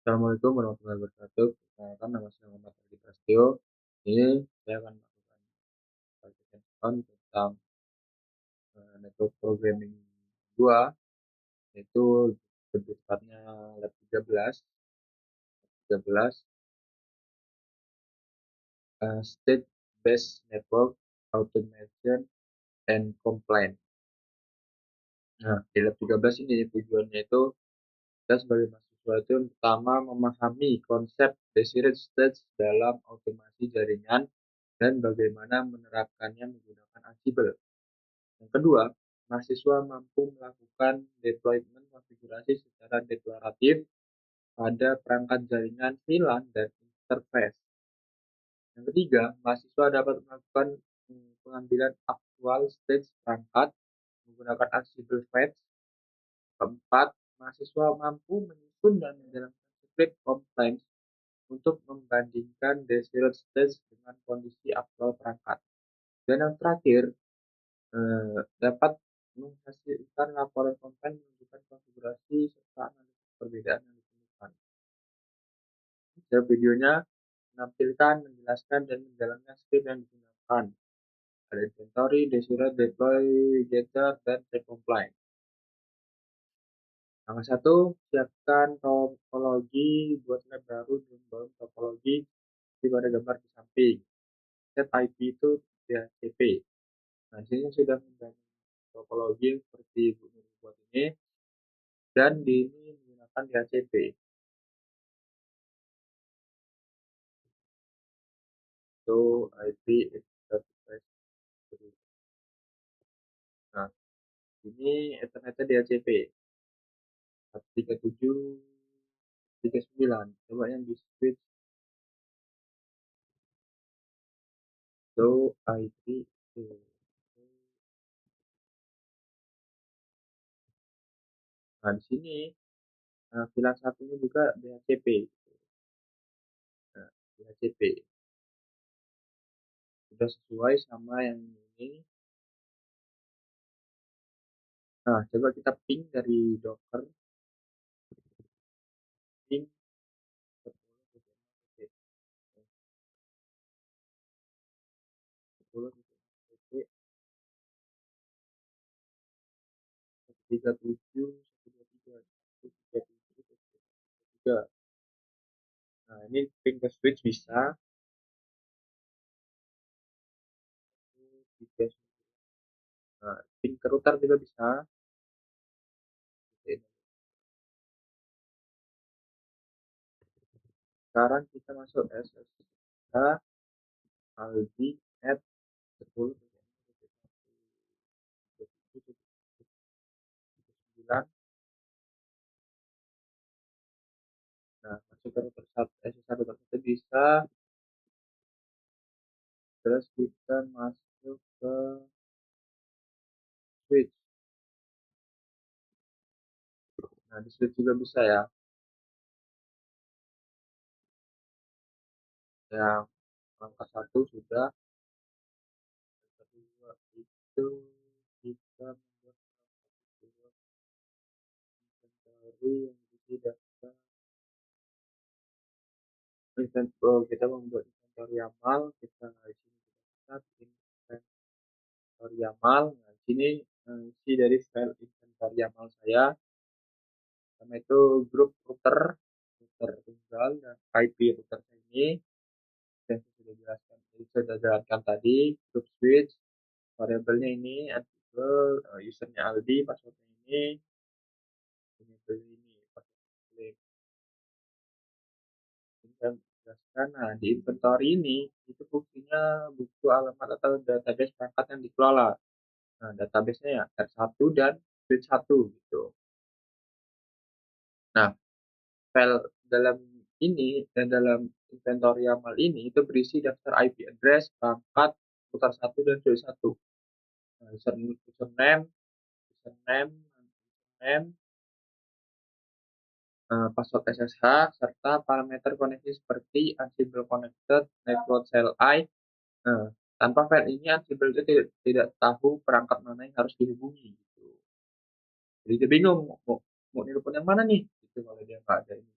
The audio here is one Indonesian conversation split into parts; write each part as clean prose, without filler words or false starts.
Assalamualaikum warahmatullahi wabarakatuh. Perkenalkan nama saya Muhammad Adi Prasetyo. Ini saya akan melakukan presentation tentang network programming 2, yaitu lebih tepatnya lab 13, State Based Network Automation and Compliance. Nah, di lab 13 ini tujuannya itu kita sebagai mahasiswa itu pertama memahami konsep desired state dalam otomasi jaringan dan bagaimana menerapkannya menggunakan Ansible. Yang kedua, mahasiswa mampu melakukan deployment konfigurasi secara deklaratif pada perangkat jaringan VLAN dan interface. Yang ketiga, mahasiswa dapat melakukan pengambilan aktual stage perangkat menggunakan Ansible Fetch. Keempat, mahasiswa mampu menyusun dan menjalankan script compliance untuk membandingkan desired stage dengan kondisi aktual perangkat. Dan yang terakhir, dapat menghasilkan laporan konten menunjukkan konfigurasi serta analisis perbedaan yang ditemukan. Videonya menampilkan, menjelaskan, dan menjalankan script yang digunakan. Ada inventory, desired, deploy, gather, dan check compliance. Langkah 1, siapkan topologi buat lab baru dan membangun topologi di pada gambar di samping. Set IP itu DHCP. Nah, di sini sudah membangun topologi seperti buat ini, dan di ini menggunakan DHCP. So IP interface. Nah, ini Ethernetnya DHCP 137.39. Coba yang di switch. So IP. Nah, di sini VLAN satunya juga DHCP. Nah, DHCP sudah sesuai sama yang ini. Nah, coba kita ping dari Docker. Ping 10.37.123. Nah, ini ping ke switch bisa. Nah, ping ke router juga bisa. Sekarang kita masuk SSH Aldi at 10. Nah, masuk ke router SSH bisa. Terus kita masuk ke switch. Nah, di switch juga bisa ya. Yang angka 1 sudah. Yang kedua itu kita membuat inventory yang tidak kita membuat inventory YAML. Kita di sini kita inventory YAML. Nah, di sini isi dari file inventory YAML saya. Karena itu grup router tunggal dan IP router ini yang sudah jelaskan, sudah jelaskan tadi. Grup switch variabelnya ini Ansible, usernya Aldi, passwordnya ini password ini jelaskan. Nah, di inventory ini itu fungsinya buku alamat atau database perangkat yang dikelola. Nah, database-nya ya R1 dan switch 1 gitu. Nah, file dalam ini dan dalam inventory YAML ini itu berisi daftar IP address, perangkat, router 1 dan switch 1. Nah, username, password SSH, serta parameter koneksi seperti Ansible Connected, Network CLI. Nah, tanpa file ini Ansible itu tidak tahu perangkat mana yang harus dihubungi gitu. Jadi dia bingung mau nelpon yang mana nih gitu kalau dia nggak ada ini.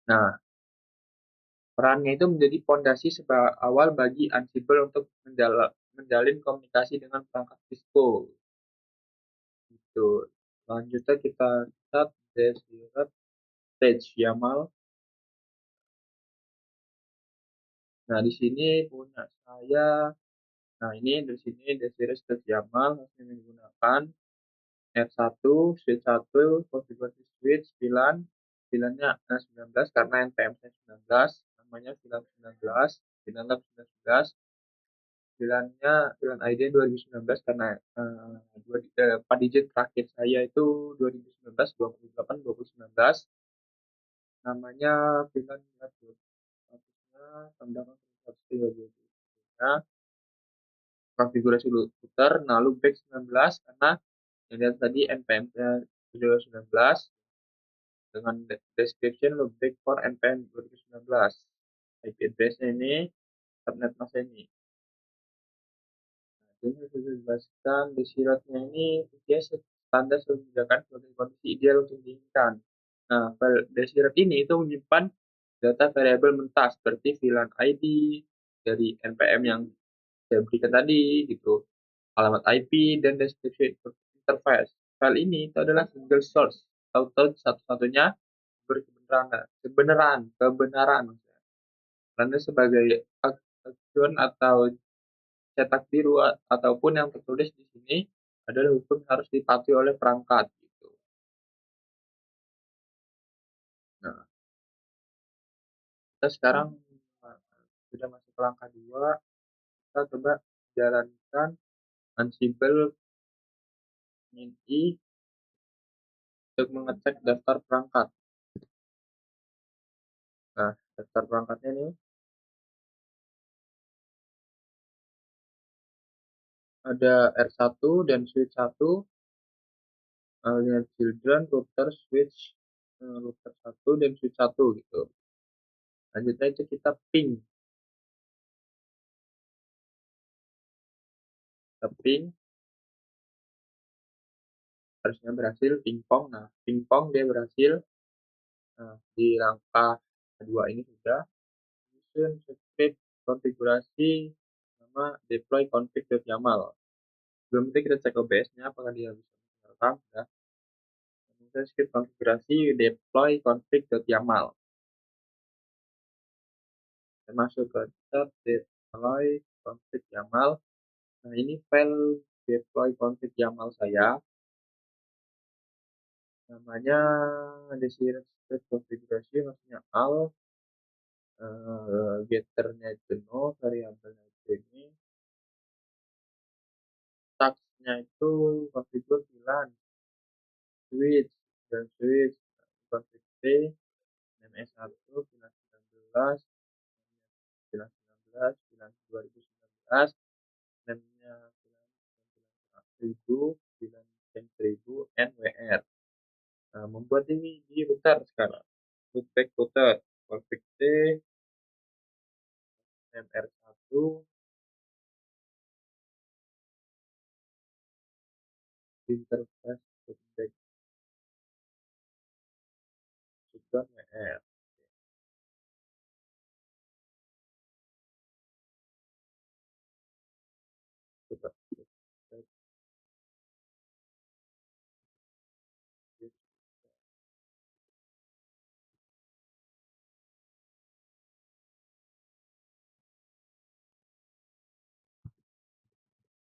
Nah, perannya itu menjadi pondasi awal bagi Ansible untuk menjalin komunikasi dengan perangkat Cisco. Gitu. Selanjutnya kita lihat Desiree Stage YAML. Nah, di sini punya saya. Nah, ini di sini Desiree Stage YAML yang menggunakan R1, switch 1, konfigurasi switch VLAN, VLAN-nya 19 karena NPM-nya 19, namanya VLAN 19, VLAN Lab 19, VLAN-nya VLAN ID 2019 karena 4 digit terakhir saya itu 2019, 28, 2019, namanya VLAN Lab 21, tambahan 132. Nah, konfigurasi router, nah loopback 19 karena yang lihat tadi NPM-nya 2019 dengan description loopback for NPM 2019. IP address-nya ini, subnet mask ini. Nah, ini sudah dijelaskan di siratnya ini dia standar sudah disediakan sebagai kondisi ideal untuk diinginkan. Nah, file desirat ini itu menyimpan data variabel mentah seperti VLAN ID dari NPM yang saya berikan tadi gitu, alamat IP dan description interface. File ini itu adalah single source, tahu-tahu satu-satunya kebenaran karena sebagai acuan atau cetak biru ataupun yang tertulis di sini adalah hukum yang harus dipatuhi oleh perangkat gitu. Nah, kita sekarang uh, sudah masuk ke langkah 2, kita coba jalankan Ansible ini untuk mengecek daftar perangkat. Nah, daftar perangkatnya ini ada R1 dan switch 1, children, router, switch, router 1 dan switch 1 gitu. Lanjutnya itu kita ping harusnya berhasil pingpong. Nah, pingpong dia berhasil. Nah, di langkah kedua ini sudah susun script konfigurasi sama deploy config.yaml. Sebelum itu kita cek OBS-nya apakah dia bisa merekam. Ya. Kemudian script konfigurasi deploy config.yaml. Kita masuk ke tab deploy config.yaml. Nah, ini file deploy config.yaml saya. Namanya desire script konfigurasi maksudnya al, getternya itu no, variabelnya itu ini, tasknya itu configure VLAN, switch, dan switch, config MS1, VLAN 19, VLAN 19, VLAN 2019, namanya VLAN 1000, VLAN 1000, NWR. Nah, membuat ini di router sekarang. Loopback router, config T, MR1, interface loopback juga WR. Coba kita cek.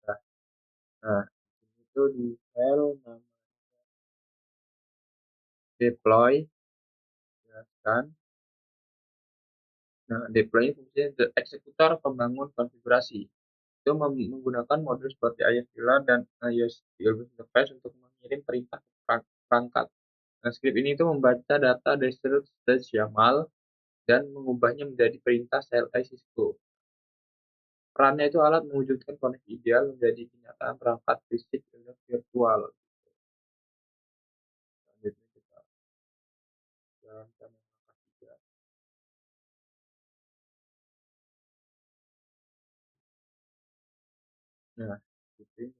Nah, nah, itu di file nama deploy, jelaskan. Nah, deploy fungsinya eksekutor pembangun konfigurasi. Itu menggunakan modul seperti ISVLAN dan iOS interface untuk mengirim perintah ke perangkat. Nah, script ini itu membaca data dari stage YAML dan mengubahnya menjadi perintah CLI Cisco. Perannya itu alat mewujudkan koneksi ideal menjadi kenyataan perangkat fisik dan virtual. Selanjutnya kita jalankan langkah 3. Nah, gitu.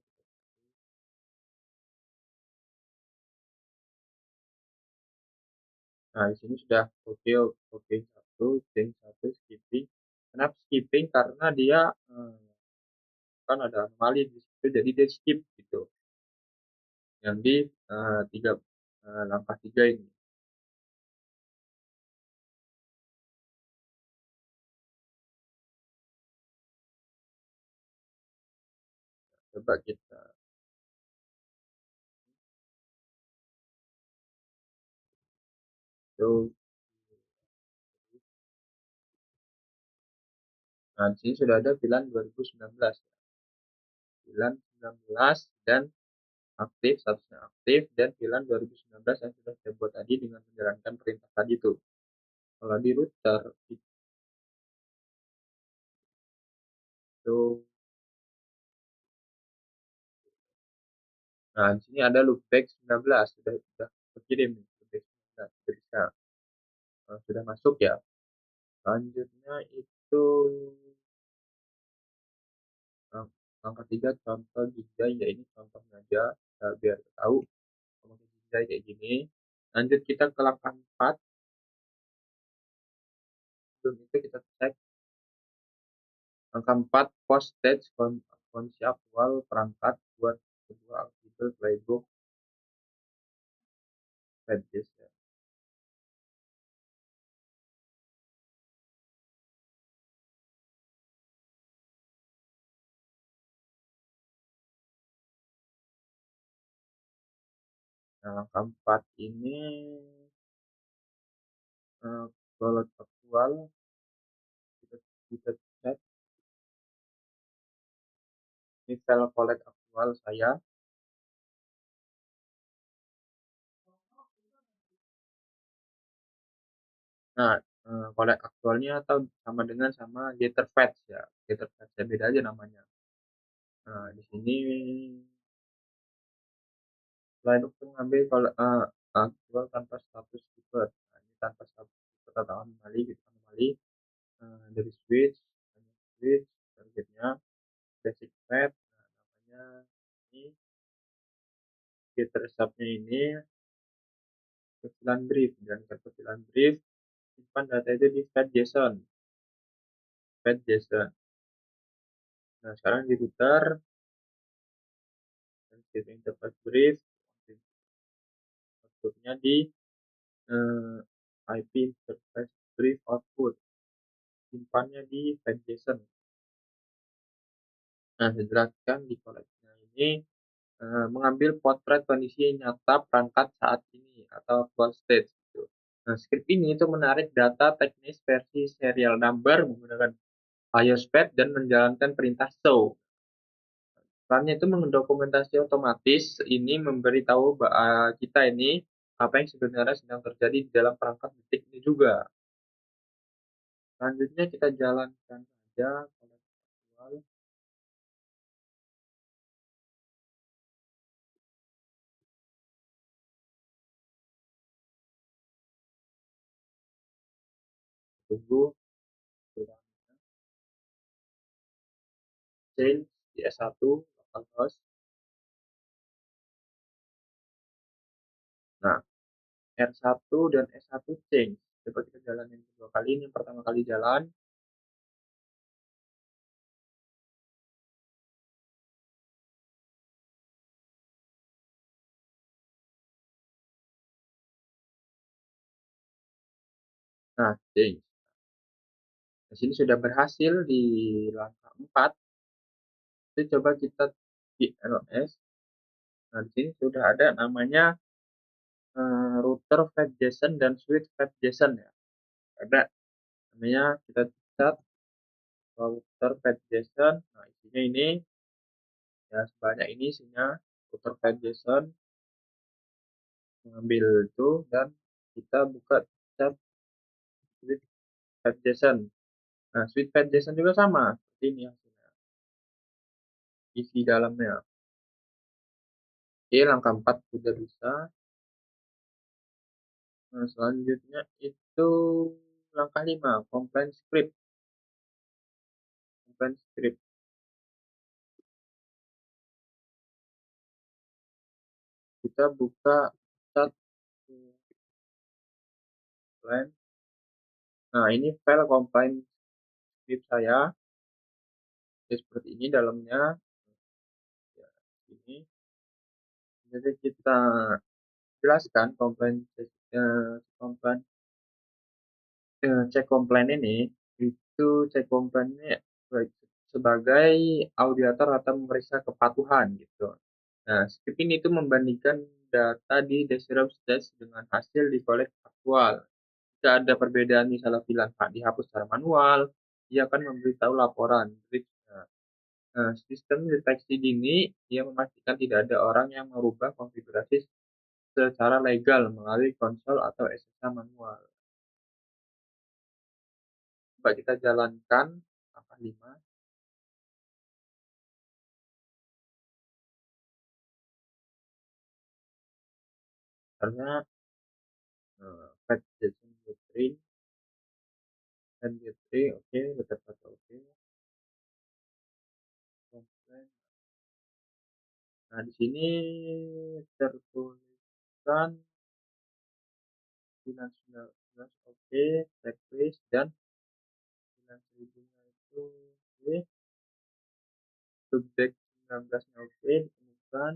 Nah, di sini sudah oke, oke satu, change satu, skipping. Kenapa skipping? Karena dia kan ada anomali di situ, jadi dia skip gitu. Yang di tiga langkah tiga ini. Coba kita tuh. Nah, di sini sudah ada pilihan 2019. Pilihan 19 dan aktif, statusnya aktif, dan pilihan 2019 yang sudah saya buat tadi dengan menjalankan perintah tadi itu. Kalau di router itu, nah di sini ada loopback 19 sudah terkirim loopback 19 bisa sudah masuk ya. Selanjutnya itu eh, langkah 3 contoh gijai ya ini contohnya aja biar tahu contoh gijai kayak gini. Lanjut kita ke langkah 4. Sebelum itu kita cek langkah 4 post stage kondisi aktual perangkat buat sebuah artikel playbook pages ya. Nah, langkah 4 ini kalau aktual kita kita cek ini file collect aktual saya. Nah, collect aktualnya atau sama dengan sama getter fetch ya. Getter fetch ya beda aja namanya. Nah, di sini selain untuk mengambil kalau aktual tanpa status keeper. Nah, ini tanpa status keeper atau anomali gitu anomali dari switch targetnya basic fetch. Nah, namanya ini getter subnya ini kecilan brief dan kecilan brief simpan data itu di fetch.json. Fetch.json. Nah, sekarang di router dan kita interface brief masuknya di eh, IP interface brief output simpannya di fetch.json. Nah, saya jelaskan di koleksinya ini mengambil potret kondisi nyata perangkat saat ini atau actual state gitu. Nah, script ini itu menarik data teknis versi serial number menggunakan iOS Pad dan menjalankan perintah show. Perannya itu mendokumentasi otomatis ini memberitahu kita ini apa yang sebenarnya sedang terjadi di dalam perangkat detik ini juga. Selanjutnya kita jalankan saja kontekstual. Tunggu change di S1 localhost. Nah, R1 dan S1 change. Coba kita jalanin kedua kali. Ini yang pertama kali jalan. Nah, change. Di sini sudah berhasil di langkah 4. Itu coba kita di LS. Nah, di sini sudah ada namanya router fetch.json dan switch fetch.json ya. Ada namanya kita cat router fetch.json. Nah, isinya ini ya sebanyak ini isinya router fetch.json mengambil itu dan kita buka tab switch fetch.json. Nah, switch fetch.json juga sama seperti ini hasilnya. Isi dalamnya. Oke, langkah 4 sudah bisa. Nah, selanjutnya itu langkah 5 complaint script. Complaint script. Kita buka tab komplain. Nah, ini file komplain script saya. Jadi seperti ini dalamnya. Ya, ini. Jadi kita jelaskan komplain cek komplain ini itu cek komplain ini sebagai auditor atau memeriksa kepatuhan gitu. Nah, script ini itu membandingkan data di desktop stage dengan hasil di collect aktual. Jika ada perbedaan misalnya pilihan dihapus secara manual, dia akan memberitahu laporan. Nah, sistem deteksi dini dia memastikan tidak ada orang yang merubah konfigurasi secara legal melalui konsol atau SSH manual. Coba kita jalankan langkah 5 karena fetch JSON blueprint dan Gateway oke, betapa oke. Komplain. Nah, di sini tertuliskan 919 oke, checklist dan 9000-nya itu oke, subjek 19-nya oke, ditemukan.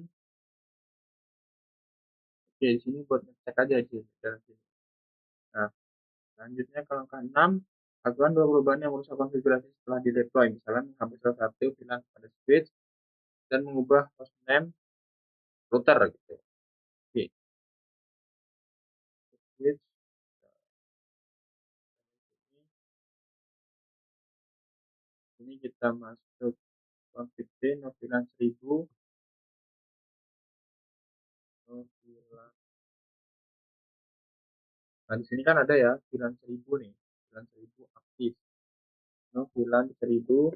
Oke, di sini buat ngecek aja di dalam sini. Nah, selanjutnya ke langkah 6, lakukan dua perubahan yang merusak konfigurasi setelah di deploy. Misalnya menghapus salah satu pilihan pada switch dan mengubah hostname router gitu. Oke, switch ini kita masuk config D, nopilan 1000, nopilan. Nah, di sini kan ada ya, nopilan 1000 nih, nopilan 1000 aktif. Nopilan 1000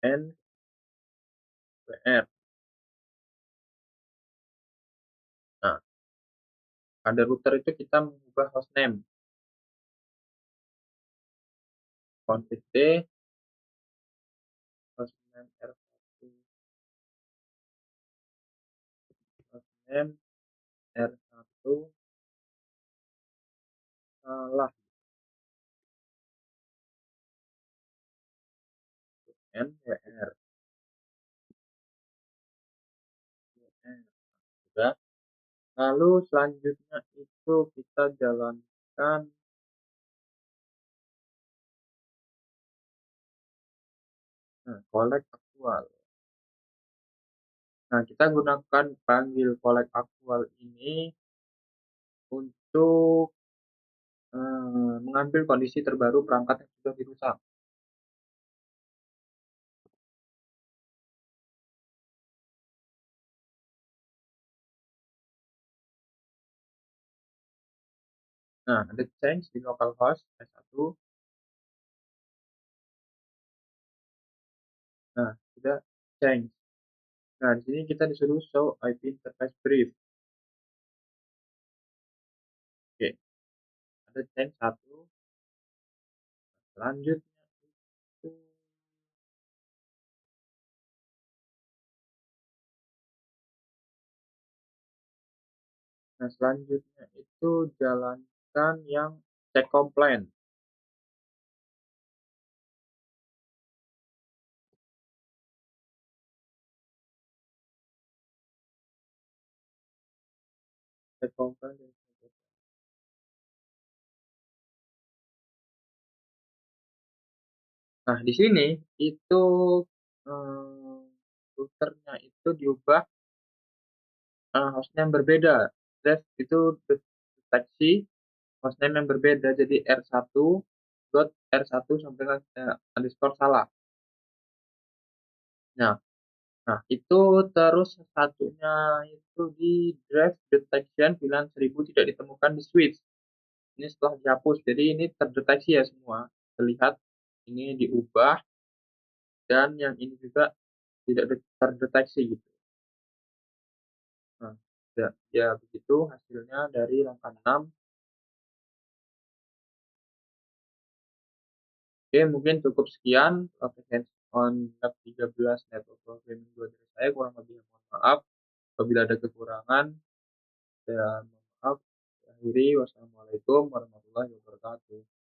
NVR. Nah, pada router itu kita mengubah hostname. Config D, hostname R1, hostname R1 salah NVR. Sudah. Lalu selanjutnya itu kita jalankan collect aktual. Nah, kita gunakan panggil collect aktual ini untuk mengambil kondisi terbaru perangkat yang sudah dirusak. Nah, ada change di localhost S1. Nah, sudah change. Nah, di sini kita disuruh show IP interface brief. Oke, ada change 1. Selanjutnya itu selanjutnya itu jalankan yang check complaint. Check complaint. Nah, di sini itu routernya itu diubah hostnya yang berbeda. Drive itu deteksi hostname yang berbeda jadi R1 sampai underscore salah. Nah, itu terus satunya itu di drive detection bilang 1000 tidak ditemukan di switch. Ini setelah dihapus, jadi ini terdeteksi ya semua. Terlihat ini diubah dan yang ini juga tidak terdeteksi gitu. Nah, ya begitu hasilnya dari langkah 6. Oke, mungkin cukup sekian hands on Lab 13 network programming 2 dari saya, kurang lebih mohon maaf. Apabila ada kekurangan, saya mohon maaf. Saya akhiri. Wassalamualaikum warahmatullahi wabarakatuh.